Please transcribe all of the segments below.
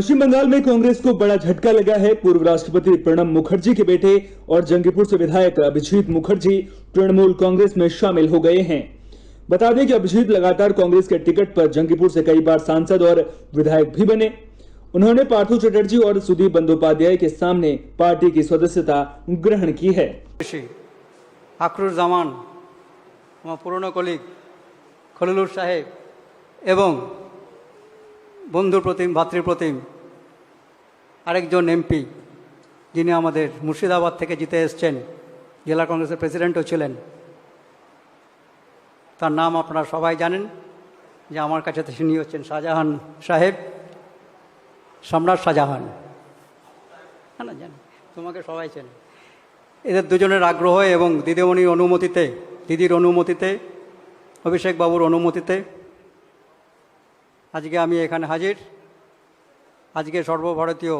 पश्चिम बंगाल में कांग्रेस को बड़ा झटका लगा है। पूर्व राष्ट्रपति प्रणब मुखर्जी के बेटे और जंगीपुर से विधायक अभिजीत मुखर्जी तृणमूल कांग्रेस में शामिल हो गए हैं। बता दें कि अभिजीत लगातार कांग्रेस के टिकट पर जंगीपुर से कई बार सांसद और विधायक भी बने। उन्होंने पार्थो चटर्जी और सुदीप बंदोपाध्याय के सामने पार्टी की सदस्यता ग्रहण की है। आखरुज्जामान पुरानो कलिग खलिलुर साहेब एवं बंधुर प्रतिम भातृप्रतिम आरेकजन एमपी जिनि आमादेर मुर्शिदाबाद थेके जीते एसेछेन, जिला कांग्रेसेर प्रेसिडेंटও छिलेन, तार नाम आपनारा सबाई जानेन जे आमार काछे तिनि हच्छेन शाहजाहान साहेब, सम्राट शाहजाहान। ना जानि तोमाके सबाई चेने। एদের দুজনের আগ্রহ এবং দিদিমণির অনুমতিতে, দিদির অনুমতিতে, অভিষেক বাবুর অনুমতিতে আজকে আমি এখানে হাজির। আজকে সর্বভারতীয়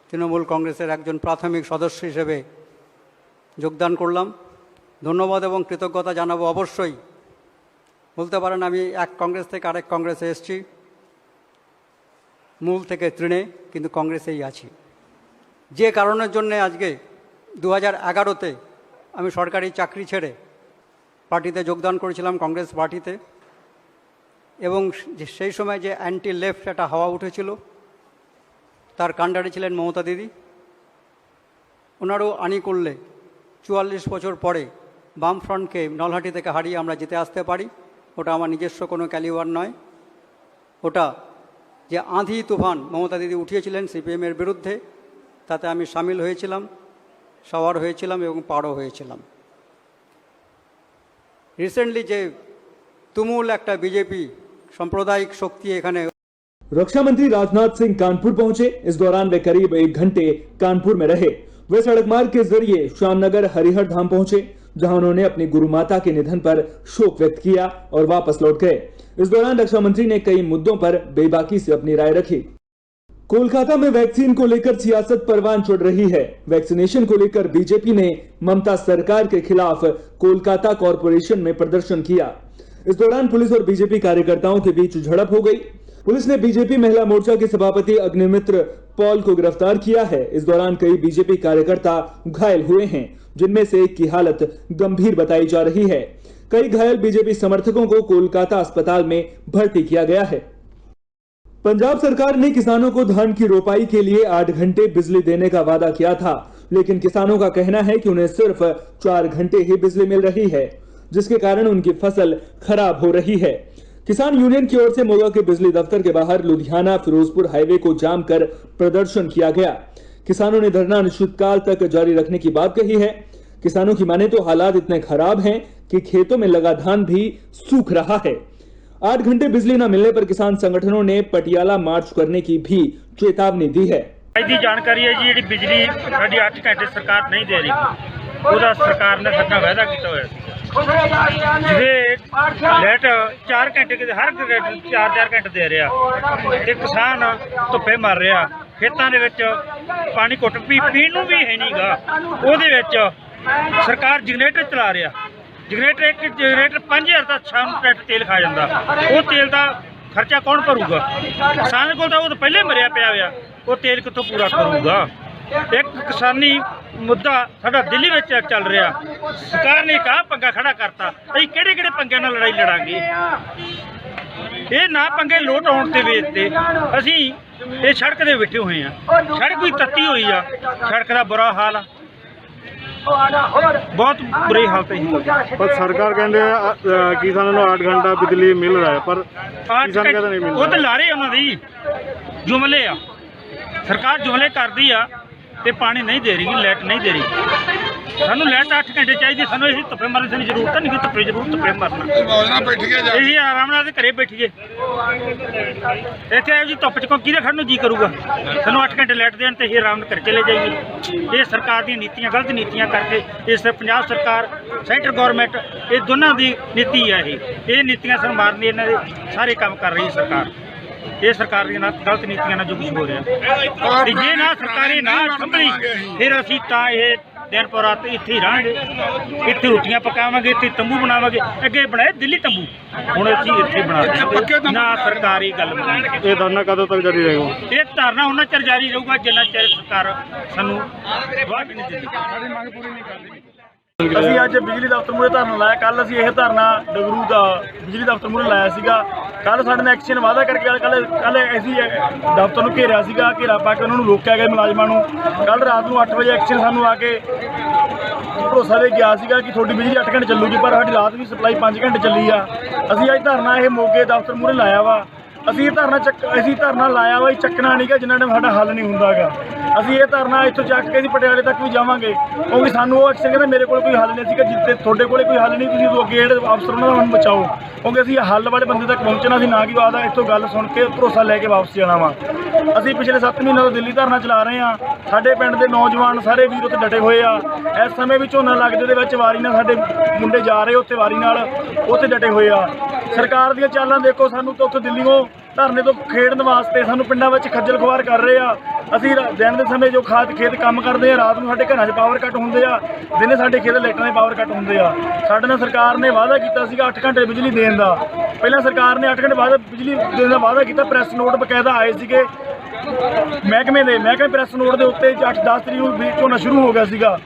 তৃণমূল কংগ্রেসের একজন প্রাথমিক সদস্য হিসেবে যোগদান করলাম। ধন্যবাদ এবং কৃতজ্ঞতা জানাবো। অবশ্যই বলতে পারেন আমি এক কংগ্রেস থেকে আরেক কংগ্রেসে এসেছি, মূল থেকে তৃণে, কিন্তু কংগ্রেসেই আছি। যে কারণের জন্য আজকে 2011-তে আমি সরকারি চাকরি ছেড়ে পার্টিতে যোগদান করেছিলাম, কংগ্রেস পার্টিতে, এবং সেই সময় যে অ্যান্টি লেফট একটা হাওয়া উঠেছিল তার কাণ্ডারি ছিলেন মমতা দিদি। ওনারও আনি করলে 44 বছর পরে বামফ্রন্টকে নলহাটি থেকে হারিয়ে আমরা জিতে আসতে পারি। ওটা আমার নিজস্ব কোনো ক্যালিবার নয়, ওটা যে আঁধি তুফান মমতা দিদি উঠিয়েছিলেন সিপিএমের বিরুদ্ধে, তাতে আমি সামিল হয়েছিলাম, সওয়ার হয়েছিলাম এবং পারও হয়েছিলাম। রিসেন্টলি যে তুমুল একটা বিজেপি सांप्रदायिक शक्ति एखाने। रक्षा मंत्री राजनाथ सिंह कानपुर पहुंचे। इस दौरान वे करीब 1 घंटे कानपुर में रहे। वे सड़क मार्ग के जरिए श्यामनगर हरिहर धाम पहुंचे, जहां उन्होंने अपनी गुरु माता के निधन पर शोक व्यक्त किया और वापस लौट गए। इस दौरान रक्षा मंत्री ने कई मुद्दों पर बेबाकी से अपनी राय रखी। कोलकाता में वैक्सीन को लेकर सियासत परवान चढ़ रही है। वैक्सीनेशन को लेकर बीजेपी ने ममता सरकार के खिलाफ कोलकाता कॉरपोरेशन में प्रदर्शन किया। इस दौरान पुलिस और बीजेपी कार्यकर्ताओं के बीच झड़प हो गई। पुलिस ने बीजेपी महिला मोर्चा के सभापति अग्निमित्र पॉल को गिरफ्तार किया है। इस दौरान कई बीजेपी कार्यकर्ता घायल हुए हैं, जिनमें से एक की हालत गंभीर बताई जा रही है। कई घायल बीजेपी समर्थकों को कोलकाता अस्पताल में भर्ती किया गया है। पंजाब सरकार ने किसानों को धान की रोपाई के लिए 8 घंटे बिजली देने का वादा किया था, लेकिन किसानों का कहना है कि उन्हें सिर्फ 4 घंटे ही बिजली मिल रही है, जिसके कारण उनकी फसल खराब हो रही है। किसान यूनियन की ओर से मोगा के बिजली दफ्तर के बाहर लुधियाना फिरोजपुर हाईवे को जाम कर प्रदर्शन किया गया। किसानों ने धरना अनिश्चितकाल तक जारी रखने की बात कही है। किसानों की माने तो हालात इतने खराब हैं कि खेतों में लगा धान भी सूख रहा है। 8 घंटे बिजली न मिलने पर किसान संगठनों ने पटियाला मार्च करने की भी चेतावनी दी है। जानकारी है जी, बिजली 8 घंटे सरकार नहीं दे रही, पूरा सरकार ने साडा वायदा किया हुआ है। लाइट 4 घंटे हर 4 घंटे दे रहा, किसान धुप्पे मर रहा, खेतों के पानी घुट भी पीण भी है नहीं गा। वो सरकार जनरेटर चला रहा, जनरेटर 5000 का शाम तेल खा जाता, वो तेल का खर्चा कौन भरूगा? किसान को तो पहले मरिया पिया हुआ, वो तेल कितों पूरा करूगा? एक किसानी मुद्दा साडा दिल्ली में चल रहा, सरकार ने कहा पंगा खड़ा करता, अं किहड़े पंगे नाल लड़ाई लड़ांगे? ये ना पंगे लोट आउण ते वेचते असीं ये सड़क दे बैठे हुए हैं। सड़क भी तत्ती हुई आ, सड़क का बुरा हाल आ, बहुत बुरी हालत है। पर सरकार कहते किसानों को 8 घंटा बिजली मिल रहा है, पर किसान कहते नहीं मिल रहा। वो तो लारे उन्होंने जुमले आ, सरकार जुमले कर दी आ, ते पानी नहीं दे रही, लाइट नहीं दे रही। सानू लाइट 8 घंटे चाहिए, सानू यही धुप्पे मरने की जरूरत नहीं, धुप्पे जरूर धुप्पे मरना, यही आराम नाल घरे बैठिए। इतने जी धुप्प च किहदे खड़न जी करूगा? सानू 8 घंटे लाइट देन ते आराम कर चले जाइए। ये सरकार दी नीतियां गलत नीतियां करके, इस पंजाब सरकार सेंटर गौरमेंट ये दोनों की नीति है, ये नीतियां सन मारने इन्हां दे सारे काम कर रही सरकार। ये सरकार दी गलत नीतियां ना जो कुछ हो रहा, जे ना सरकारी ना संभली फिर असीं तां ये दिन पर रात इत्थे ही रहांगे, इत्थे रोटियां पकावांगे, इत्थे तंबू बनावांगे। अगे बनाए दिल्ली तंबू, हुण असीं इत्थे बना रहे ना सरकारी गल बनी। ये धरना कदों तक जारी रहेगा? ये धरना उन्ना चਿਰ जारी रहूगा जिन्ना चਿਰ सरकार सानू वाट नहीं दिंदी। ਅਸੀਂ ਅੱਜ ਬਿਜਲੀ ਦਫ਼ਤਰ ਮੂਹਰੇ ਧਰਨਾ ਲਾਇਆ। ਕੱਲ ਅਸੀਂ ਇਹ ਧਰਨਾ ਡਗਰੂ ਦਾ ਬਿਜਲੀ ਦਫ਼ਤਰ ਮੂਹਰੇ ਲਾਇਆ ਸੀਗਾ। ਕੱਲ ਸਾਡੇ ਨਾਲ ਐਕਸ਼ਨ ਵਾਅਦਾ ਕਰਕੇ ਕੱਲ ਅਸੀਂ ਦਫ਼ਤਰ ਨੂੰ ਘੇਰਿਆ ਸੀਗਾ, ਘੇਰਾ ਪਾ ਕੇ ਉਹਨਾਂ ਨੂੰ ਰੋਕਿਆ ਗਿਆ ਮੁਲਾਜ਼ਮਾਂ ਨੂੰ। ਕੱਲ ਰਾਤ ਨੂੰ 8 ਵਜੇ ਐਕਸ਼ਨ ਸਾਨੂੰ ਆ ਕੇ ਭਰੋਸਾ ਦੇ ਗਿਆ ਸੀਗਾ ਕਿ ਤੁਹਾਡੀ ਬਿਜਲੀ 8 ਘੰਟੇ ਚੱਲੂਗੀ, ਪਰ ਸਾਡੀ ਰਾਤ ਵੀ ਸਪਲਾਈ 5 ਘੰਟੇ ਚੱਲੀ ਆ। ਅਸੀਂ ਅੱਜ ਧਰਨਾ ਇਹ ਮੋਗੇ ਦਫ਼ਤਰ ਮੂਹਰੇ ਲਾਇਆ ਵਾ। ਅਸੀਂ ਧਰਨਾ ਲਾਇਆ ਵਾ, ਚੱਕਣਾ ਨਹੀਂਗਾ ਜਿੰਨਾ ਟਾਈਮ ਸਾਡਾ ਹੱਲ ਨਹੀਂ ਹੁੰਦਾਗਾ। ਅਸੀਂ ਇਹ ਧਰਨਾ ਇੱਥੋਂ ਚੱਕ ਕੇ ਅਸੀਂ ਪਟਿਆਲੇ ਤੱਕ ਵੀ ਜਾਵਾਂਗੇ, ਕਿਉਂਕਿ ਸਾਨੂੰ ਉਹ ਐਕਸ਼ਨ ਕਹਿੰਦਾ ਮੇਰੇ ਕੋਲ ਕੋਈ ਹੱਲ ਨਹੀਂ ਸੀਗਾ, ਜਿੱਤੇ ਤੁਹਾਡੇ ਕੋਲੇ ਕੋਈ ਹੱਲ ਨਹੀਂ, ਤੁਸੀਂ ਅੱਗੇ ਜਿਹੜੇ ਅਫਸਰ ਉਹਨਾਂ ਦਾ ਮੈਨੂੰ ਬਚਾਓ, ਕਿਉਂਕਿ ਅਸੀਂ ਹੱਲ ਵਾਲੇ ਬੰਦੇ ਤੱਕ ਪਹੁੰਚਣਾ ਸੀ, ਨਾ ਕਿ ਆਦਾ ਇੱਥੋਂ ਗੱਲ ਸੁਣ ਕੇ ਭਰੋਸਾ ਲੈ ਕੇ ਵਾਪਸ ਜਾਣਾ ਵਾ। ਅਸੀਂ ਪਿਛਲੇ 7 ਮਹੀਨਿਆਂ ਤੋਂ ਦਿੱਲੀ ਧਰਨਾ ਚਲਾ ਰਹੇ ਹਾਂ। ਸਾਡੇ ਪਿੰਡ ਦੇ ਨੌਜਵਾਨ ਸਾਰੇ ਵੀਰ ਉੱਥੇ ਡਟੇ ਹੋਏ ਆ। ਇਸ ਸਮੇਂ ਵੀ ਝੋਨਾ ਲੱਗਦੇ ਦੇ ਵਿੱਚ ਵਾਰੀ ਨਾਲ ਸਾਡੇ ਮੁੰਡੇ ਜਾ ਰਹੇ ਉੱਥੇ ਵਾਰੀ ਨਾਲ, ਉੱਥੇ ਡਟੇ ਹੋਏ ਆ। ਸਰਕਾਰ ਦੀਆਂ ਚਾਲਾਂ ਦੇਖੋ, ਸਾਨੂੰ ਤਾਂ ਉੱਥੇ ਦਿੱਲੀੋਂ ਧਰਨੇ ਤੋਂ ਖੇਡਣ ਵਾਸਤੇ ਸਾਨੂੰ ਪਿੰਡਾਂ ਵਿੱਚ ਖੱਜਲ ਖੁਆਰ ਕਰ ਰਹੇ ਆ। ਅਸੀਂ ਦਿਨ ਦੇ ਸਮੇਂ ਜੋ ਖੇਤ ਕੰਮ ਕਰਦੇ ਆ, ਰਾਤ ਨੂੰ ਸਾਡੇ ਘਰਾਂ 'ਚ ਪਾਵਰ ਕੱਟ ਹੁੰਦੇ ਆ, ਦਿਨੇ ਸਾਡੇ ਖੇਤ ਲਾਈਟਾਂ ਦੇ ਪਾਵਰ ਕੱਟ ਹੁੰਦੇ ਆ। ਸਾਡੇ ਨਾਲ ਸਰਕਾਰ ਨੇ ਵਾਅਦਾ ਕੀਤਾ ਸੀਗਾ 8 ਘੰਟੇ ਬਿਜਲੀ ਦੇਣ ਦਾ। ਪਹਿਲਾਂ ਸਰਕਾਰ ਨੇ 8 ਘੰਟੇ ਬਾਅਦ ਬਿਜਲੀ ਦੇਣ ਦਾ ਵਾਅਦਾ ਕੀਤਾ, ਪ੍ਰੈਸ ਨੋਟ ਬਕਾਇਦਾ ਆਏ ਸੀਗੇ ਮਹਿਕਮੇ ਪ੍ਰੈਸ ਨੋਟ ਦੇ ਉੱਤੇ 8-10 ਤਰੀਕ ਨੂੰ ਝੋਨਾ ਸ਼ੁਰੂ ਹੋ ਗਿਆ ਸੀਗਾ।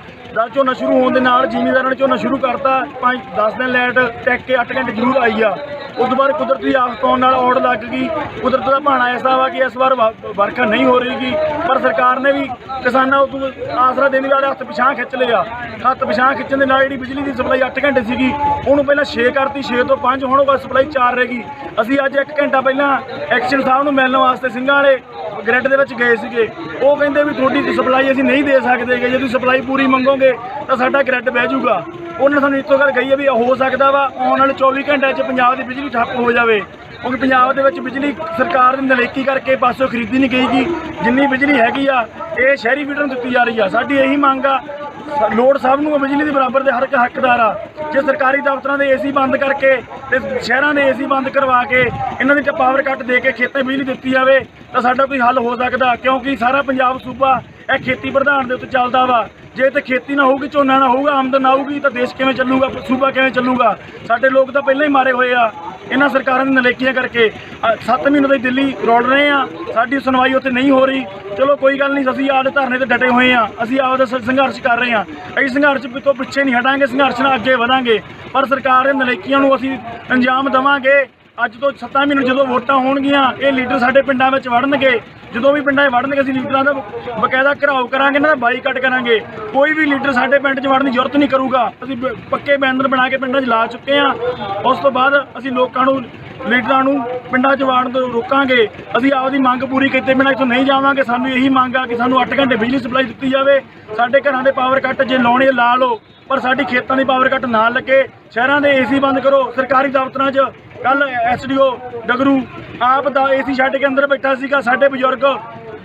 ਝੋਨਾ ਸ਼ੁਰੂ ਹੋਣ ਦੇ ਨਾਲ ਜ਼ਿਮੀਂਦਾਰਾਂ ਨੇ ਝੋਨਾ ਸ਼ੁਰੂ ਕਰਤਾ। 5-10 ਦਿਨ ਲਾਈਟ ਟੈਕ ਕੇ 8 ਘੰਟੇ ਜ਼ਰੂਰ ਆਈ ਆ। ਉਸ ਤੋਂ ਬਾਅਦ ਕੁਦਰਤੀ ਆਫਤ ਆਉਣ ਨਾਲ ਔੜ ਲੱਗ ਗਈ। ਕੁਦਰਤ ਦਾ ਭਾਣਾ ਐਸਾ ਵਾ ਕਿ ਇਸ ਵਾਰ ਵਰਖਾ ਨਹੀਂ ਹੋ ਰਹੀਗੀ, ਪਰ ਸਰਕਾਰ ਨੇ ਵੀ ਕਿਸਾਨਾਂ ਨੂੰ ਆਸਰਾ ਦੇਣ ਵਾਲੇ ਹੱਥ ਪਿਛਾਂ ਖਿੱਚ ਲਿਆ। ਹੱਥ ਪਿਛਾਂ ਖਿੱਚਣ ਦੇ ਨਾਲ ਜਿਹੜੀ ਬਿਜਲੀ ਦੀ ਸਪਲਾਈ 8 ਘੰਟੇ ਸੀਗੀ, ਉਹਨੂੰ ਪਹਿਲਾਂ 6 ਕਰਤੀ, 6 ਤੋਂ 5, ਹੁਣ ਉਹ ਸਪਲਾਈ 4 ਰਹਿ ਗਈ। ਅਸੀਂ ਅੱਜ 1 ਘੰਟਾ ਪਹਿਲਾਂ ਐਕਸ਼ਨ ਸਾਹਿਬ ਨੂੰ ਮਿਲਣ ਵਾਸਤੇ ਸਿੰਘਾਂ ਵਾਲੇ ਗ੍ਰਿਡ ਦੇ ਵਿੱਚ ਗਏ ਸੀਗੇ। ਉਹ ਕਹਿੰਦੇ ਵੀ ਤੁਹਾਡੀ ਸਪਲਾਈ ਅਸੀਂ ਨਹੀਂ ਦੇ ਸਕਦੇ, ਜੇ ਤੁਸੀਂ ਸਪਲਾਈ ਪੂਰੀ ਮੰਗੋਗੇ ਤਾਂ ਸਾਡਾ ਗ੍ਰਿਡ ਬਹਿ ਜਾਊਗਾ। ਉਹਨਾਂ ਸਾਨੂੰ ਇੱਥੋਂ ਗੱਲ ਕਹੀ ਹੈ ਵੀ ਹੋ ਸਕਦਾ ਵਾ ਆਉਣ ਵਾਲੇ 24 ਘੰਟਿਆਂ 'ਚ ਪੰਜਾਬ ਦੀ ਬਿਜਲੀ ਠੱਪ ਹੋ ਜਾਵੇ, ਕਿਉਂਕਿ ਪੰਜਾਬ ਦੇ ਵਿੱਚ ਬਿਜਲੀ ਸਰਕਾਰ ਦੀ ਨਲਾਇਕੀ ਕਰਕੇ ਪਾਸੋਂ ਖਰੀਦੀ ਨਹੀਂ ਗਈਗੀ। ਜਿੰਨੀ ਬਿਜਲੀ ਹੈਗੀ ਆ ਇਹ ਸ਼ਹਿਰੀ ਫੀਡਰ ਨੂੰ ਦਿੱਤੀ ਜਾ ਰਹੀ ਆ। ਸਾਡੀ ਇਹੀ ਮੰਗ ਆ, ਲੋੜ ਸਭ ਨੂੰ ਬਿਜਲੀ ਦੇ ਬਰਾਬਰ ਦੇ ਹਰ ਇੱਕ ਹੱਕਦਾਰ ਆ। ਜੇ ਸਰਕਾਰੀ ਦਫ਼ਤਰਾਂ ਦੇ ਏਸੀ ਬੰਦ ਕਰਕੇ ਤੇ ਸ਼ਹਿਰਾਂ ਦੇ ਏਸੀ ਬੰਦ ਕਰਵਾ ਕੇ ਇਹਨਾਂ ਦੀ ਪਾਵਰ ਕੱਟ ਦੇ ਕੇ ਖੇਤਾਂ ਬਿਜਲੀ ਦਿੱਤੀ ਜਾਵੇ ਤਾਂ ਸਾਡਾ ਕੋਈ ਹੱਲ ਹੋ ਸਕਦਾ, ਕਿਉਂਕਿ ਸਾਰਾ ਪੰਜਾਬ ਸੂਬਾ ਇਹ ਖੇਤੀ ਪ੍ਰਧਾਨ ਦੇ ਉੱਤੇ ਚੱਲਦਾ ਵਾ। ਜੇ ਤੇ ਖੇਤੀ ਨਾ ਹੋਊਗੀ, ਝੋਨਾ ਨਾ ਹੋਊਗਾ, ਆਮਦਨ ਨਾ ਆਊਗੀ ਤਾਂ ਦੇਸ਼ ਕਿਵੇਂ ਚੱਲੂਗਾ, ਸੂਬਾ ਕਿਵੇਂ ਚੱਲੂਗਾ। ਸਾਡੇ ਲੋਕ ਤਾਂ ਪਹਿਲਾਂ ਹੀ ਮਾਰੇ ਹੋਏ ਆ ਇਹਨਾਂ ਸਰਕਾਰਾਂ ਦੀ ਨਲਾਇਕੀਆਂ ਕਰਕੇ। 7 ਮਹੀਨੇ ਤੋਂ ਦਿੱਲੀ ਰੋਲ ਰਹੇ ਆ, ਸਾਡੀ ਸੁਣਵਾਈ ਉੱਥੇ ਨਹੀਂ ਹੋ ਰਹੀ। ਚਲੋ ਕੋਈ ਗੱਲ ਨਹੀਂ, ਅਸੀਂ ਆਪਦੇ ਧਰਨੇ ਤੇ ਡਟੇ ਹੋਏ ਆ, ਅਸੀਂ ਆਪਦਾ ਸੰਘਰਸ਼ ਕਰ ਰਹੇ ਆ। ਅਸੀਂ ਸੰਘਰਸ਼ ਤੋਂ ਪਿੱਛੇ ਨਹੀਂ ਹਟਾਂਗੇ, ਸੰਘਰਸ਼ ਨਾਲ ਅੱਗੇ ਵਧਾਂਗੇ, ਪਰ ਸਰਕਾਰ ਦੇ ਨਲਾਇਕੀਆਂ ਨੂੰ ਅਸੀਂ ਅੰਜਾਮ ਦੇਵਾਂਗੇ। ਅੱਜ ਤੋਂ 7 ਮਹੀਨੇ ਜਦੋਂ ਵੋਟਾਂ ਹੋਣਗੀਆਂ, ਇਹ ਲੀਡਰ ਸਾਡੇ ਪਿੰਡਾਂ ਵਿੱਚ ਵੜਨਗੇ। ਜਦੋਂ ਵੀ ਪਿੰਡਾਂ 'ਚ ਵੜਨਗੇ ਅਸੀਂ ਲੀਡਰਾਂ ਦਾ ਬਕਾਇਦਾ ਘਿਰਾਓ ਕਰਾਂਗੇ, ਇਹਨਾਂ ਦਾ ਬਾਈਕਾਟ ਕਰਾਂਗੇ। ਕੋਈ ਵੀ ਲੀਡਰ ਸਾਡੇ ਪਿੰਡ 'ਚ ਵੜਨ ਦੀ ਜ਼ਰੂਰਤ ਨਹੀਂ ਕਰੂਗਾ। ਅਸੀਂ ਪੱਕੇ ਬੈਨਰ ਬਣਾ ਕੇ ਪਿੰਡਾਂ 'ਚ ਲਾ ਚੁੱਕੇ ਹਾਂ। ਉਸ ਤੋਂ ਬਾਅਦ ਅਸੀਂ ਲੋਕਾਂ ਨੂੰ, ਲੀਡਰਾਂ ਨੂੰ ਪਿੰਡਾਂ 'ਚ ਵੜਨ ਤੋਂ ਰੋਕਾਂਗੇ। ਅਸੀਂ ਆਪਦੀ ਮੰਗ ਪੂਰੀ ਕੀਤੇ ਬਿਨਾਂ ਇੱਥੋਂ ਨਹੀਂ ਜਾਵਾਂਗੇ। ਸਾਨੂੰ ਇਹੀ ਮੰਗ ਆ ਕਿ ਸਾਨੂੰ 8 ਘੰਟੇ ਬਿਜਲੀ ਸਪਲਾਈ ਦਿੱਤੀ ਜਾਵੇ। ਸਾਡੇ ਘਰਾਂ ਦੇ ਪਾਵਰ ਕੱਟ ਜੇ ਲਾਉਣੇ ਲਾ ਲਓ, ਪਰ ਸਾਡੀ ਖੇਤਾਂ ਦੀ ਪਾਵਰ ਕੱਟ ਨਾ ਲੱਗੇ। ਸ਼ਹਿਰਾਂ ਦੇ ਏਸੀ ਬੰਦ ਕਰੋ। ਸਰਕਾਰੀ ਦਫ਼ਤਰਾਂ 'ਚ ਕੱਲ SDO ਡਗਰੂ ਆਪ ਦਾ ਏਸੀ ਛੱਡ ਕੇ ਅੰਦਰ ਬੈਠਾ ਸੀਗਾ। ਸਾਡੇ ਬਜ਼ੁਰਗ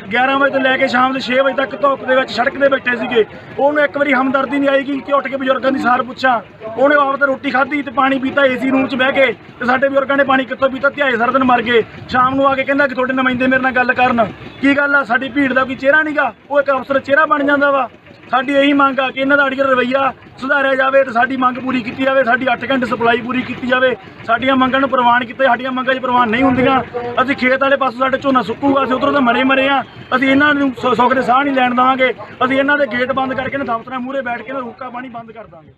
11 ਵਜੇ ਤੋਂ ਲੈ ਕੇ ਸ਼ਾਮ ਦੇ 6 ਵਜੇ ਤੱਕ ਧੁੱਪ ਦੇ ਵਿੱਚ ਸੜਕ 'ਤੇ ਬੈਠੇ ਸੀਗੇ। ਉਹਨੂੰ ਇੱਕ ਵਾਰੀ ਹਮਦਰਦੀ ਨਹੀਂ ਆਈ ਕਿ ਉੱਠ ਕੇ ਬਜ਼ੁਰਗਾਂ ਦੀ ਸਾਰ ਪੁੱਛਾਂ। ਉਹਨੇ ਆਪ ਤਾਂ ਰੋਟੀ ਖਾਧੀ ਤੇ ਪਾਣੀ ਪੀਤਾ ਏਸੀ ਰੂਮ 'ਚ ਬਹਿ ਕੇ, ਤੇ ਸਾਡੇ ਬਜ਼ੁਰਗਾਂ ਨੇ ਪਾਣੀ ਕਿੱਥੋਂ ਪੀਤਾ? ਧਿਆਏ ਸਾਰਾ ਦਿਨ ਮਰ ਗਏ। ਸ਼ਾਮ ਨੂੰ ਆ ਕੇ ਕਹਿੰਦਾ ਕਿ ਤੁਹਾਡੇ ਨੁਮਾਇੰਦੇ ਮੇਰੇ ਨਾਲ ਗੱਲ ਕਰਨ। ਕੀ ਗੱਲ ਆ? ਸਾਡੀ ਭੀੜ ਦਾ ਕੋਈ ਚਿਹਰਾ ਨਹੀਂਗਾ, ਉਹ ਇੱਕ ਅਫਸਰ ਚਿਹਰਾ ਬਣ ਜਾਂਦਾ ਵਾ। ਸਾਡੀ ਇਹੀ ਮੰਗ ਆ ਕਿ ਇਹਨਾਂ ਦਾ ਅੜੀਅਰ ਰਵੱਈਆ ਸੁਧਾਰਿਆ ਜਾਵੇ ਤੇ ਸਾਡੀ ਮੰਗ ਪੂਰੀ ਕੀਤੀ ਜਾਵੇ। ਸਾਡੀ 8 ਘੰਟੇ ਸਪਲਾਈ ਪੂਰੀ ਕੀਤੀ ਜਾਵੇ। ਸਾਡੀਆਂ ਮੰਗਾਂ ਨੂੰ ਪ੍ਰਵਾਨ ਕੀਤਾ। ਸਾਡੀਆਂ ਮੰਗਾਂ 'ਚ ਪ੍ਰਵਾਨ ਨਹੀਂ ਹੁੰਦੀਆਂ। ਅਸੀਂ ਖੇਤ ਵਾਲੇ ਪਾਸੋਂ ਸਾਡੇ ਝੋਨਾ ਸੁੱਕੂਗਾ, ਅਸੀਂ ਉੱਧਰੋਂ ਤਾਂ ਮਰੇ ਆ। ਅਸੀਂ ਇਹਨਾਂ ਨੂੰ ਸੁੱਖ ਦੇ ਸਾਹ ਨਹੀਂ ਲੈਣ ਦੇਵਾਂਗੇ। ਅਸੀਂ ਇਹਨਾਂ ਦੇ ਗੇਟ ਬੰਦ ਕਰਕੇ ਨਾ ਦਫ਼ਤਰਾਂ ਮੂਹਰੇ बैठ के ना रोका पानी बंद कर देंगे।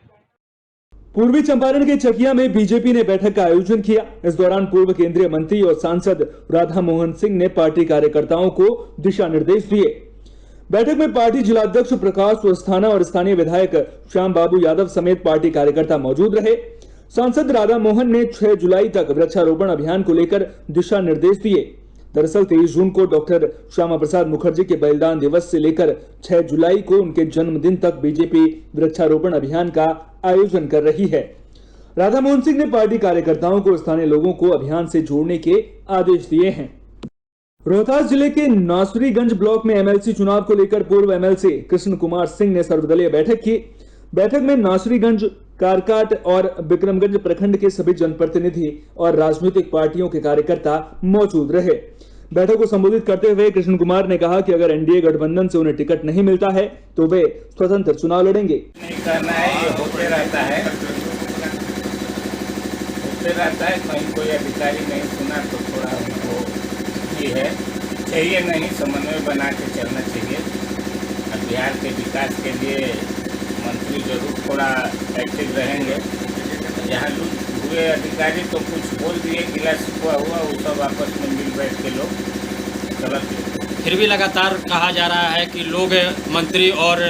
पूर्वी चंपारण के चकिया में बीजेपी ने बैठक का आयोजन किया। इस दौरान पूर्व केंद्रीय मंत्री और सांसद राधा मोहन सिंह ने पार्टी कार्यकर्ताओं को दिशा निर्देश दिए। बैठक में पार्टी जिलाध्यक्ष प्रकाश अस्थाना और स्थानीय विधायक श्याम बाबू यादव समेत पार्टी कार्यकर्ता मौजूद रहे। सांसद राधा मोहन ने 6 जुलाई तक वृक्षारोपण अभियान को लेकर दिशा निर्देश दिए। दरअसल 23 जून को डॉक्टर श्यामा प्रसाद मुखर्जी के बलिदान दिवस से लेकर 6 जुलाई को उनके जन्मदिन तक बीजेपी वृक्षारोपण अभियान का आयोजन कर रही है। राधा मोहन सिंह ने पार्टी कार्यकर्ताओं को स्थानीय लोगों को अभियान से जोड़ने के आदेश दिए हैं। रोहतास जिले के नासरीगंज ब्लॉक में एमएलसी चुनाव को लेकर पूर्व एमएलसी कृष्ण कुमार सिंह ने सर्वदलीय बैठक की। बैठक में नासरीगंज, कारकाट और विक्रमगंज प्रखंड के सभी जनप्रतिनिधि और राजनीतिक पार्टियों के कार्यकर्ता मौजूद रहे। बैठक को संबोधित करते हुए कृष्ण कुमार ने कहा कि अगर एनडीए गठबंधन से उन्हें टिकट नहीं मिलता है तो वे स्वतंत्र चुनाव लड़ेंगे। नहीं करना है, ये होते रहता है, कहीं कोई अधिकारी नहीं सुना तो थोड़ा उनको ये है चाहिए नहीं, समन्वय बना के चलना चाहिए। अब बिहार के विकास के लिए मंत्री जरूर थोड़ा एक्टिव रहेंगे। जहाँ लूट हुए अधिकारी तो कुछ बोल दिए, गिला शिकवा हुआ, वो सब आपस में मिल बैठ के लोग गलत। फिर भी लगातार कहा जा रहा है कि लोग मंत्री और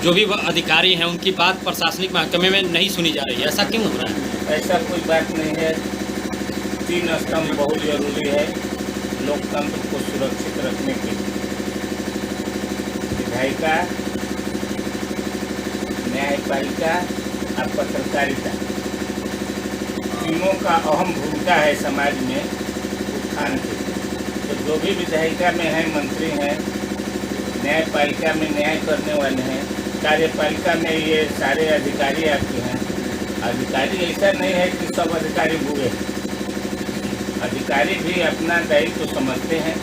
जो भी अधिकारी हैं उनकी बात प्रशासनिक महकमे में नहीं सुनी जा रही है, ऐसा क्यों हो रहा है? ऐसा कोई बात नहीं है। 3 स्तंभ बहुत जरूरी है लोकतंत्र को सुरक्षित रखने के लिए। विधायिका, न्यायपालिका और पत्रकारिता, तीनों का अहम भूमिका है समाज में उत्थान की। तो जो भी विधायिका में है मंत्री हैं, न्यायपालिका में न्याय करने वाले हैं, कार्यपालिका में ये सारे अधिकारी आपके हैं। अधिकारी ऐसा नहीं है कि सब अधिकारी बुरे हैं, अधिकारी भी अपना दायित्व तो समझते हैं।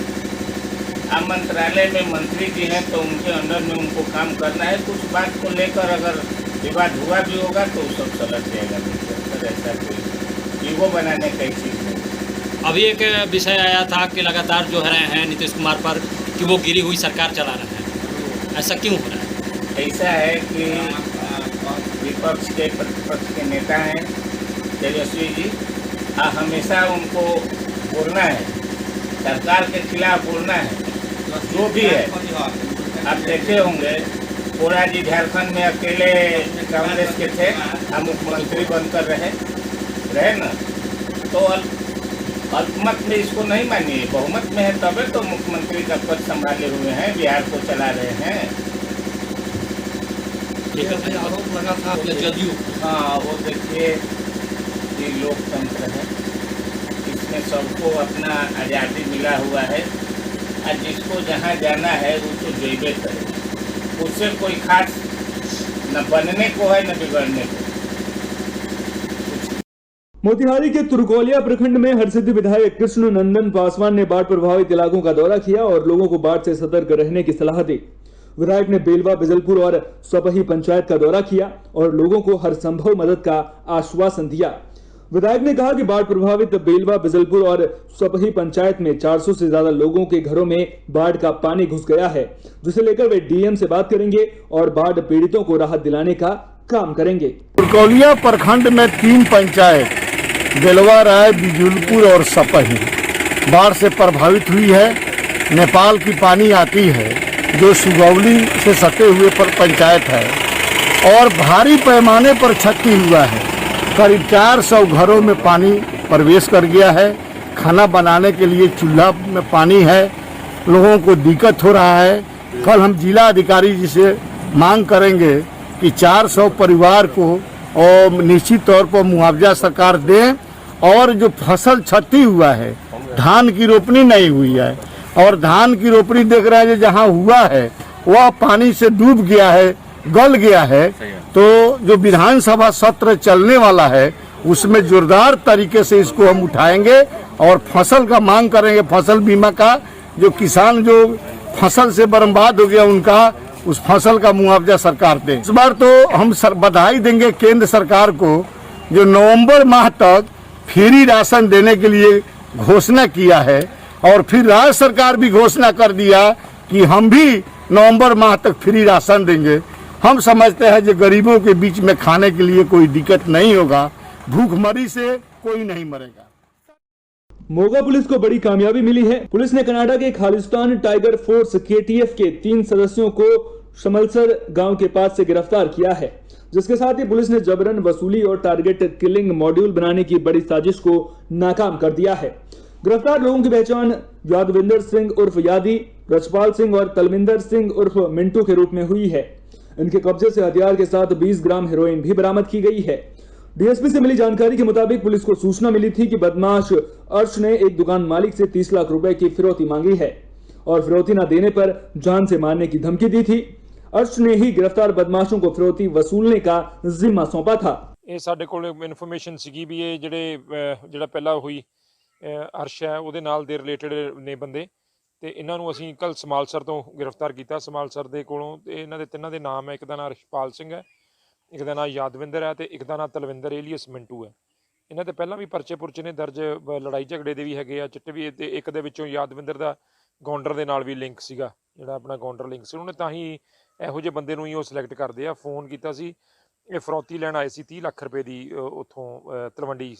अब मंत्रालय में मंत्री जी हैं तो उनके अंडर में उनको काम करना है। कुछ बात को लेकर अगर विवाद हुआ भी होगा तो सब सलट जाएगा। तो ऐसा कोई ईगो बनाने की चीज़ नहीं। अभी एक विषय आया था कि लगातार जो हैं नीतीश कुमार पर कि वो गिरी हुई सरकार चला रहे हैं, ऐसा क्यों हो रहा है? ऐसा है कि विपक्ष के प्रतिपक्ष के नेता हैं तेजस्वी जी, हमेशा उनको बोलना है, सरकार के खिलाफ बोलना है, जो भी है। आप देखे होंगे पूरा जी झारखंड में अकेले कांग्रेस के थे, हम मुख्यमंत्री बनकर रहे ना। तो अल्पमत में इसको नहीं मानिए, बहुमत में है तबे तो मुख्यमंत्री का पद संभाले हुए हैं, बिहार को चला रहे हैं। आरोप लगा था जदयू। हाँ, वो देखिए ये लोकतंत्र है, इसमें सबको अपना आज़ादी मिला हुआ है और जिसको जहाँ जाना है वो तो जेबे करे, उससे कोई खास न बनने को है न बिगड़ने को। मोतिहारी के तुरकोलिया प्रखंड में हरसिद्धि विधायक कृष्ण नंदन पासवान ने बाढ़ प्रभावित इलाकों का दौरा किया और लोगों को बाढ़ से सतर्क रहने की सलाह दी। विधायक ने बेलवा बिजलपुर और सपही पंचायत का दौरा किया और लोगों को हर संभव मदद का आश्वासन दिया। विधायक ने कहा कि बाढ़ प्रभावित बेलवा बिजलपुर और सपही पंचायत में 400 से ज्यादा लोगों के घरों में बाढ़ का पानी घुस गया है, जिसे लेकर वे डीएम से बात करेंगे और बाढ़ पीड़ितों को राहत दिलाने का काम करेंगे। तुरकोलिया प्रखंड में 3 पंचायत बेलवा, राय, बिजुलपुर और सपही बाढ़ से प्रभावित हुई है। नेपाल की पानी आती है जो सुगौली से सटे हुए पर पंचायत है और भारी पैमाने पर क्षति हुआ है। करीब 400 घरों में पानी प्रवेश कर गया है। खाना बनाने के लिए चूल्हा में पानी है, लोगों को दिक्कत हो रहा है। कल हम जिला अधिकारी जी से मांग करेंगे कि 400 परिवार को और निश्चित तौर पर मुआवजा सरकार दे और जो फसल क्षति हुआ है, धान की रोपनी नहीं हुई है और धान की रोपनी देख रहे हैं जहाँ हुआ है वह पानी से डूब गया है, गल गया है। तो जो विधानसभा सत्र चलने वाला है उसमें जोरदार तरीके से इसको हम उठाएंगे और फसल का मांग करेंगे, फसल बीमा का। जो किसान जो फसल से बर्बाद हो गया उनका उस फसल का मुआवजा सरकार दे। इस बार तो हम बधाई देंगे केंद्र सरकार को जो नवंबर माह तक फ्री राशन देने के लिए घोषणा किया है और फिर राज्य सरकार भी घोषणा कर दिया कि हम भी नवंबर माह तक फ्री राशन देंगे। हम समझते हैं कि गरीबों के बीच में खाने के लिए कोई दिक्कत नहीं होगा, भूखमरी से कोई नहीं मरेगा। मोगा पुलिस को बड़ी कामयाबी मिली है। पुलिस ने कनाडा के खालिस्तान टाइगर फोर्स KTF के 3 सदस्यों को शमलसर गांव के पास से गिरफ्तार किया है, जिसके साथ ही पुलिस ने जबरन वसूली और टारगेट किलिंग मॉड्यूल बनाने की बड़ी साजिश को नाकाम कर दिया है। गिरफ्तार लोगों की पहचान यादविंदर सिंह उर्फ यादी, रजपाल सिंह और तलविंदर सिंह उर्फ मिंटू के रूप में हुई है। इनके कब्जे से हथियार के साथ 20 ग्राम हेरोइन भी बरामद की गई है। डीएसपी से मिली जानकारी के मुताबिक पुलिस को सूचना मिली थी कि बदमाश अर्श ने एक दुकान मालिक से 30 लाख रुपए की फिरौती मांगी है और फिरौती न देने पर जान से मारने की धमकी दी थी। अर्श ने ही गिरफ्तार बदमाशों को फिरौती वसूलने का जिम्मा सौंपा था। ਇਹ ਸਾਡੇ ਕੋਲ ਇਨਫੋਰਮੇਸ਼ਨ ਸੀਗੀ ਵੀ ਇਹ ਜਿਹੜਾ ਪਹਿਲਾਂ ਹੋਈ ਅਰਸ਼ ਹੈ ਉਹਦੇ ਨਾਲ ਦੇ ਰਿਲੇਟਡ ਨੇ ਬੰਦੇ, ਤੇ ਇਹਨਾਂ ਨੂੰ ਅਸੀਂ ਕੱਲ ਸਮਾਲਸਰ ਤੋਂ ਗ੍ਰਿਫਤਾਰ ਕੀਤਾ। ਸਮਾਲਸਰ ਦੇ ਕੋਲੋਂ ਤੇ ਇਹਨਾਂ ਦੇ ਤਿੰਨਾਂ ਦੇ ਨਾਮ ਹੈ, ਇੱਕ ਦਾ ਨਾਮ ਰਿਸ਼ਪਾਲ ਸਿੰਘ ਹੈ, ਇੱਕ ਦਾ ਨਾਮ ਯਾਦਵਿੰਦਰ ਹੈ ਤੇ ਇੱਕ ਦਾ ਨਾਮ ਤਲਵਿੰਦਰ ਏਲੀਅਸ ਮਿੰਟੂ ਹੈ। ਇਹਨਾਂ ਦੇ ਪਹਿਲਾਂ ਵੀ ਪਰਚੇ ਪੁਰਚੇ ਨੇ ਦਰਜ, ਲੜਾਈ ਝਗੜੇ ਦੇ ਵੀ ਹੈਗੇ ਆ, ਚਿੱਟੇ ਵੀ, ਤੇ ਇੱਕ ਦੇ ਵਿੱਚੋਂ ਯਾਦਵਿੰਦਰ ਦਾ ਗੌਂਡਰ ਦੇ ਨਾਲ ਵੀ ਲਿੰਕ ਸੀਗਾ, ਜਿਹੜਾ ਆਪਣਾ ਗੌਂਡਰ ਲਿੰਕ ਸੀ। ਉਹਨੇ ਤਾਂ ਹੀ ਇਹੋ ਜਿਹੇ ਬੰਦੇ ਨੂੰ ਹੀ ਉਹ ਸਿਲੈਕਟ ਕਰਦੇ ਆ। ਫੋਨ ਕੀਤਾ ਸੀ, ਇਹ ਫਰੌਤੀ ਲੈਣ ਆਏ ਸੀ 30 ਲੱਖ ਰੁਪਏ ਦੀ ਉੱਥੋਂ ਤਲਵੰਡੀ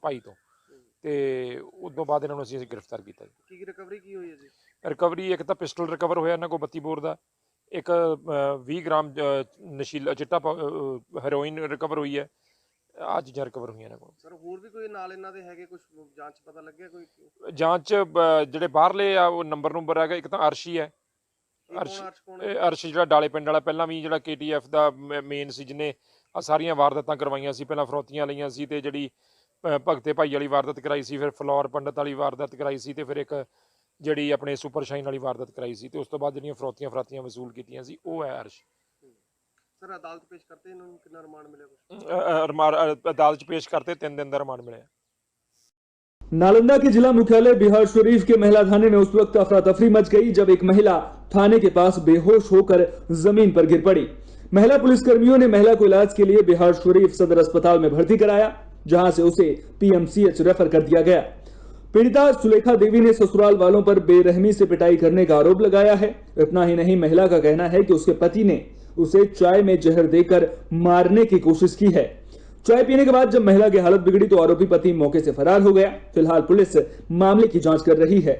ਭਾਈ ਤੋਂ, ਤੇ ਉਸ ਤੋਂ ਬਾਅਦ ਇਹਨਾਂ ਨੂੰ ਅਸੀਂ ਗ੍ਰਿਫਤਾਰ ਕੀਤਾ। ਕੀ ਰਿਕਵਰੀ ਕੀ ਹੋਈ ਹੈ ਜੀ? ਰਿਕਵਰੀ ਇੱਕ ਤਾਂ ਪਿਸਟਲ ਰਿਕਵਰ ਹੋਇਆ ਇਹਨਾਂ ਕੋਲ 32 ਬੋਰ ਦਾ, ਇੱਕ 20 ਗ੍ਰਾਮ ਨਸ਼ੀਲਾ ਚਿੱਟਾ ਹੈਰੋਇਨ ਰਿਕਵਰ ਹੋਈ ਹੈ। ਆਹ ਚੀਜ਼ਾਂ ਰਿਕਵਰ ਹੋਈਆਂ ਇਹਨਾਂ ਕੋਲ। ਸਰ ਹੋਰ ਵੀ ਕੋਈ ਨਾਲ ਇਹਨਾਂ ਦੇ ਹੈਗੇ ਕੁਝ ਜਾਂਚ ਪਤਾ ਲੱਗਿਆ ਕੋਈ? ਜਾਂਚ ਜਿਹੜੇ ਬਾਹਰਲੇ ਆ ਉਹ ਨੰਬਰ ਹੈਗਾ, ਇੱਕ ਤਾਂ ਅਰਸ਼ੀ ਹੈ, ਅਰਸ਼ ਜਿਹੜਾ ਡਾਲੇ ਪਿੰਡ ਵਾਲਾ, ਪਹਿਲਾਂ ਵੀ ਜਿਹੜਾ KTF ਦਾ ਮੇਨ ਸੀ, ਜਿਹਨੇ ਆ ਸਾਰੀਆਂ ਵਾਰਦਾਤਾਂ ਕਰਵਾਈਆਂ ਸੀ, ਪਹਿਲਾਂ ਫਰੌਤੀਆਂ ਲਈਆਂ ਸੀ ਤੇ ਜਿਹੜੀ ਭਗਤੇ ਭਾਈ ਵਾਲੀ ਵਾਰਦਾਤ ਕਰਾਈ ਸੀ, ਫਿਰ ਫਲੋਰ ਪੰਡਤ ਵਾਲੀ ਵਾਰਦਾਤ ਕਰਾਈ ਸੀ, ਤੇ ਫਿਰ ਇੱਕ ਜਿਹੜੀ ਆਪਣੇ ਸੁਪਰ ਸ਼ਾਈਨ ਵਾਲੀ ਵਾਰਦਾਤ ਕਰਾਈ ਸੀ, ਤੇ ਉਸ ਤੋਂ ਬਾਅਦ ਜਿਹੜੀਆਂ ਫਰੌਤੀਆਂ ਵਸੂਲ ਕੀਤੀਆਂ ਸੀ ਉਹ ਹੈ ਅਰਸ਼। ਸਰ ਅਦਾਲਤ ਪੇਸ਼ ਕਰਤੇ ਇਹਨਾਂ ਨੂੰ ਕਿੰਨਾ ਰਿਮਾਂਡ ਮਿਲਿਆ? अदालत च पेश करते 3 दिन का रिमांड मिले। नालंदा के जिला मुख्यालय बिहार शरीफ के महिला थाने में उस वक्त अफरा तफरी मच गई जब एक महिला थाने के पास बेहोश होकर जमीन पर गिर पड़ी। महिला पुलिसकर्मियों ने महिला को इलाज के लिए बिहार शरीफ सदर अस्पताल में भर्ती कराया, जहां से उसे PMCH रेफर कर दिया गया। पीड़िता सुलेखा देवी ने ससुराल वालों पर बेरहमी से पिटाई करने का आरोप लगाया है। इतना ही नहीं, महिला का कहना है कि उसके पति ने उसे चाय में जहर देकर मारने की कोशिश की है। चाय पीने के बाद जब महिला की हालत बिगड़ी तो आरोपी पति मौके से फरार हो गया। फिलहाल पुलिस मामले की जांच कर रही है।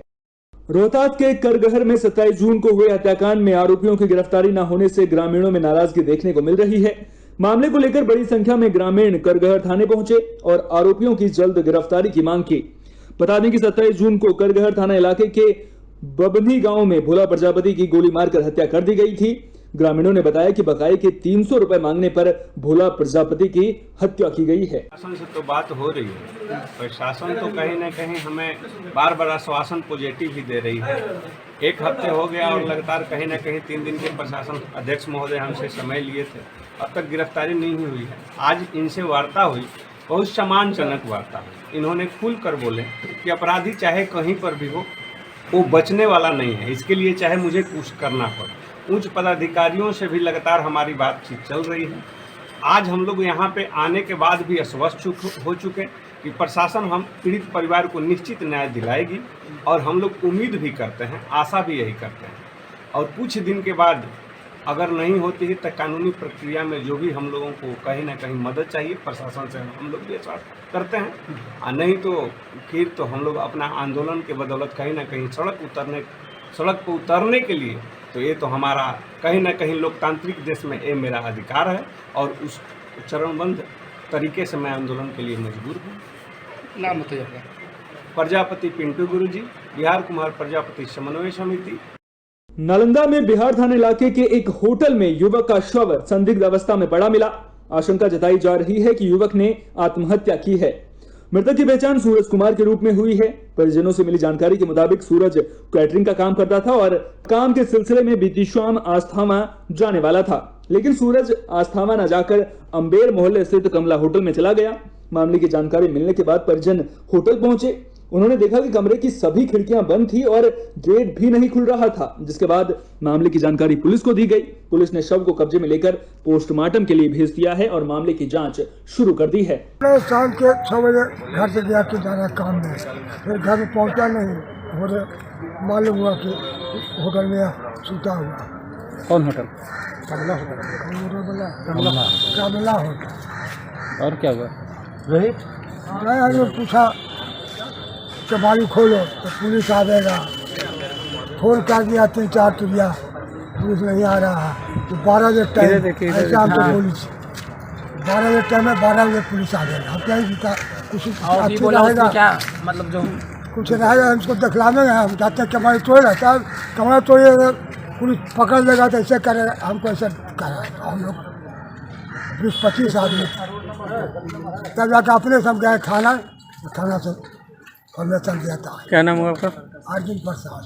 रोहतास के करगहर में 27 जून को हुए हत्याकांड में आरोपियों की गिरफ्तारी न होने से ग्रामीणों में नाराजगी देखने को मिल रही है। मामले को लेकर बड़ी संख्या में ग्रामीण करगहर थाने पहुंचे और आरोपियों की जल्द गिरफ्तारी की मांग की। बता दें कि 27 जून को करगहर थाना इलाके के बबनी गांव में भोला प्रजापति की गोली मारकर हत्या कर दी गई थी। ग्रामीणों ने बताया कि बकाये के 300 रुपए मांगने पर भोला प्रजापति की हत्या की गई है। प्रशासन से तो बात हो रही है, प्रशासन तो कहीं न कहीं हमें बार बार आश्वासन पॉजिटिव ही दे रही है। एक हफ्ते हो गया और लगातार कहीं न कहीं 3 दिन के प्रशासन अध्यक्ष महोदय हमसे समय लिए थे, अब तक गिरफ्तारी नहीं हुई है। आज इनसे वार्ता हुई, बहुत सम्मानजनक वार्ता हुई। इन्होंने खुल कर बोले कि अपराधी चाहे कहीं पर भी हो वो बचने वाला नहीं है, इसके लिए चाहे मुझे कुछ करना पड़े। उच्च पदाधिकारियों से भी लगातार हमारी बातचीत चल रही है। आज हम लोग यहाँ पे आने के बाद भी आश्वस्त हो चुके कि प्रशासन हम पीड़ित परिवार को निश्चित न्याय दिलाएगी और हम लोग उम्मीद भी करते हैं, आशा भी यही करते हैं। और कुछ दिन के बाद अगर नहीं होती है तो कानूनी प्रक्रिया में जो भी हम लोगों को कहीं ना कहीं मदद चाहिए प्रशासन से हम लोग भी आश्वासन करते हैं, और नहीं तो फिर तो हम लोग अपना आंदोलन के बदौलत कहीं ना कहीं सड़क पर उतरने के लिए, तो ये तो हमारा कहीं ना कहीं लोकतांत्रिक देश में ये मेरा अधिकार है और उस चरणबद्ध तरीके से मैं आंदोलन के लिए मजबूर हूँ। नाम बताइए। प्रजापति पिंटू गुरुजी, बिहार कुमार प्रजापति समन्वय समिति। नालंदा में बिहार थाना इलाके के एक होटल में युवक का शव संदिग्ध अवस्था में पड़ा मिला। आशंका जताई जा रही है कि युवक ने आत्महत्या की है। मृतक की पहचान सूरज कुमार के रूप में हुई है। परिजनों से मिली जानकारी के मुताबिक सूरज कैटरिंग का काम करता था और काम के सिलसिले में बीती शाम आस्थामा जाने वाला था, लेकिन सूरज आस्थामा न जाकर अंबेर मोहल्ले स्थित कमला होटल में चला गया। मामले की जानकारी मिलने के बाद परिजन होटल पहुंचे। उन्होंने देखा कि कमरे की सभी खिड़कियां बंद थी और गेट भी नहीं खुल रहा था, जिसके बाद मामले की जानकारी पुलिस को दी गई। पुलिस ने शव को कब्जे में लेकर पोस्टमार्टम के लिए भेज दिया है और मामले की जांच शुरू कर दी है। शाम के 6 बजे घर से गया कि जाना काम में, फिर घर में पहुंचा नहीं, मालूम हुआ कि होटल में सूता हुआ। कौन होटल? कमला होटल। कमला होटल। और क्या हुआ? रोहित गया, पूछा चबारी खोलो तो पुलिस आ जाएगा। खोल कर दिया 3-4 टुरिया, पुलिस नहीं आ रहा है। तो 12 बजे टाइम ऐसा हमको बोली 12 बजे टाइम है, 12 बजे पुलिस आ जाएगा। हम क्या कुछ रहेगा क्या, मतलब जो कुछ रहेगा हम उसको दिखलाएंगे। हम जाते हैं कमरा तोड़ रहता है, कमरा तोड़िए पुलिस पकड़ लेगा तो ऐसे करे, हमको ऐसे करा। हम लोग 20-25 आदमी तब जाकर अपने सब गए थाना से और मैं चल गया था। क्या नाम हुआ आपका? अर्जुन प्रसाद।